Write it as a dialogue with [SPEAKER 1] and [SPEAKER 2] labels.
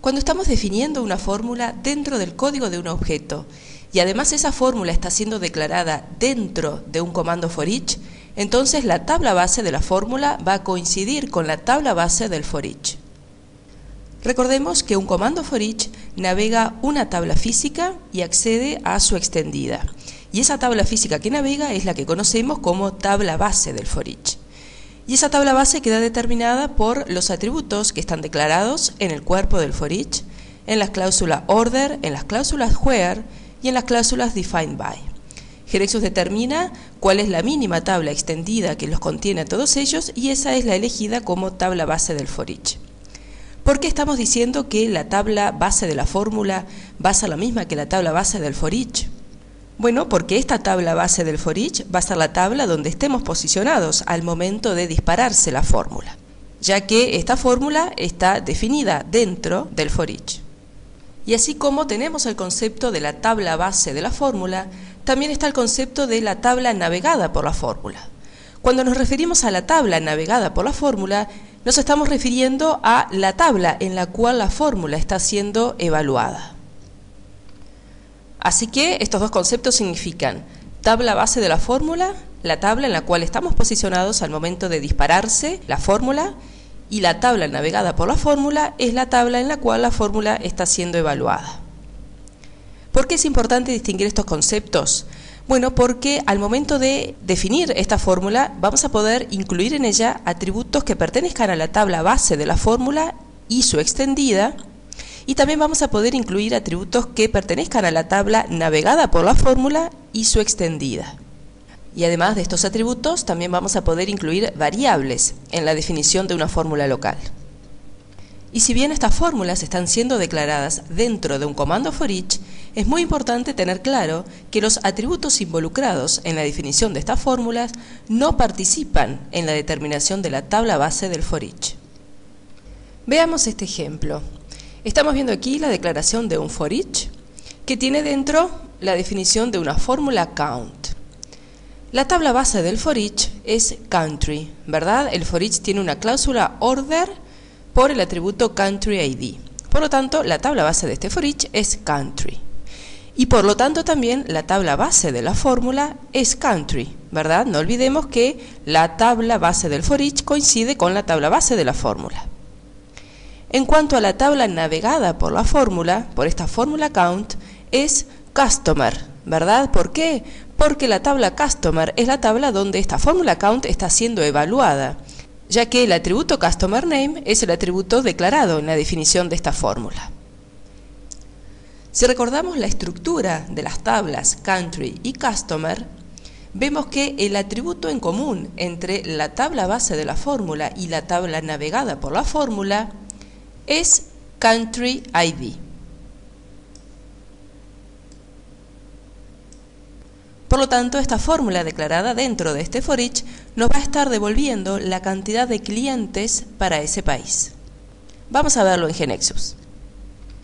[SPEAKER 1] Cuando estamos definiendo una fórmula dentro del código de un objeto y además esa fórmula está siendo declarada dentro de un comando for each, entonces la tabla base de la fórmula va a coincidir con la tabla base del for each. Recordemos que un comando for each navega una tabla física y accede a su extendida. Y esa tabla física que navega es la que conocemos como tabla base del for each. Y esa tabla base queda determinada por los atributos que están declarados en el cuerpo del for each, en las cláusulas order, en las cláusulas where y en las cláusulas defined by. GeneXus determina cuál es la mínima tabla extendida que los contiene a todos ellos y esa es la elegida como tabla base del for each. ¿Por qué estamos diciendo que la tabla base de la fórmula va a ser la misma que la tabla base del for each? Bueno, porque esta tabla base del for each va a ser la tabla donde estemos posicionados al momento de dispararse la fórmula, ya que esta fórmula está definida dentro del for each. Y así como tenemos el concepto de la tabla base de la fórmula, también está el concepto de la tabla navegada por la fórmula. Cuando nos referimos a la tabla navegada por la fórmula, nos estamos refiriendo a la tabla en la cual la fórmula está siendo evaluada. Así que estos dos conceptos significan tabla base de la fórmula, la tabla en la cual estamos posicionados al momento de dispararse la fórmula, y la tabla navegada por la fórmula es la tabla en la cual la fórmula está siendo evaluada. ¿Por qué es importante distinguir estos conceptos? Bueno, porque al momento de definir esta fórmula vamos a poder incluir en ella atributos que pertenezcan a la tabla base de la fórmula y su extendida, y también vamos a poder incluir atributos que pertenezcan a la tabla navegada por la fórmula y su extendida. Y además de estos atributos, también vamos a poder incluir variables en la definición de una fórmula local. Y si bien estas fórmulas están siendo declaradas dentro de un comando for each, es muy importante tener claro que los atributos involucrados en la definición de estas fórmulas no participan en la determinación de la tabla base del for each. Veamos este ejemplo. Estamos viendo aquí la declaración de un for each que tiene dentro la definición de una fórmula count. La tabla base del for each es country, ¿verdad? El for each tiene una cláusula order por el atributo country ID. Por lo tanto, la tabla base de este for each es country. Y por lo tanto también la tabla base de la fórmula es country, ¿verdad? No olvidemos que la tabla base del for each coincide con la tabla base de la fórmula. En cuanto a la tabla navegada por la fórmula, por esta fórmula count, es customer, ¿verdad? ¿Por qué? Porque la tabla customer es la tabla donde esta fórmula count está siendo evaluada, ya que el atributo customer name es el atributo declarado en la definición de esta fórmula. Si recordamos la estructura de las tablas country y customer, vemos que el atributo en común entre la tabla base de la fórmula y la tabla navegada por la fórmula es country ID. Por lo tanto, esta fórmula declarada dentro de este for each nos va a estar devolviendo la cantidad de clientes para ese país. Vamos a verlo en GeneXus.